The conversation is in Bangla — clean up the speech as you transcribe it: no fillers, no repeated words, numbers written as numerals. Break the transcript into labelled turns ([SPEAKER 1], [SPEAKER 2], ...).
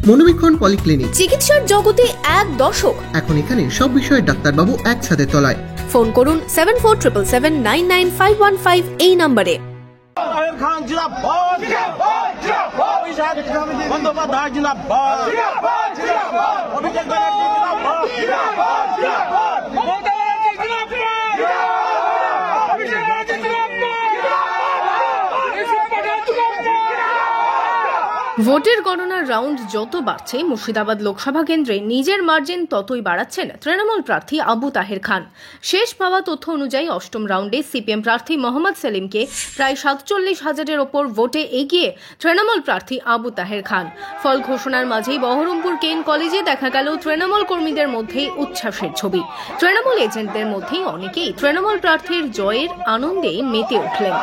[SPEAKER 1] মনোবীক্ষণ পলিক্লিনিক,
[SPEAKER 2] চিকিৎসার জগতে এক দশক।
[SPEAKER 1] এখন এখানে সব বিষয়ে ডাক্তারবাবু একসাথে তলায়।
[SPEAKER 2] ফোন করুন 7477999515 এই নম্বরে।
[SPEAKER 3] খান জিন্দাবাদ, বন্দ্যোপাধ্যায় জিন্দাবাদ, অভিষেক ব্যানার্জি
[SPEAKER 2] ভোটের গণনার রাউন্ড যত বাড়ছে, মুর্শিদাবাদ লোকসভা কেন্দ্রে নিজের মার্জিন ততই বাড়াচ্ছেন তৃণমূল প্রার্থী আবু তাহের খান। শেষ পাওয়া তথ্য অনুযায়ী অষ্টম রাউন্ডে সিপিএম প্রার্থী মোহাম্মদ সেলিমকে প্রায় 47,000-এর ওপর ভোটে এগিয়ে তৃণমূল প্রার্থী আবু তাহের খান। ফল ঘোষণার মাঝেই বহরমপুর কেন কলেজে দেখা গেল তৃণমূল কর্মীদের মধ্যেই উচ্ছ্বাসের ছবি। তৃণমূল এজেন্টদের মধ্যেই অনেকেই তৃণমূল প্রার্থীর জয়ের আনন্দে মেতে উঠলেন।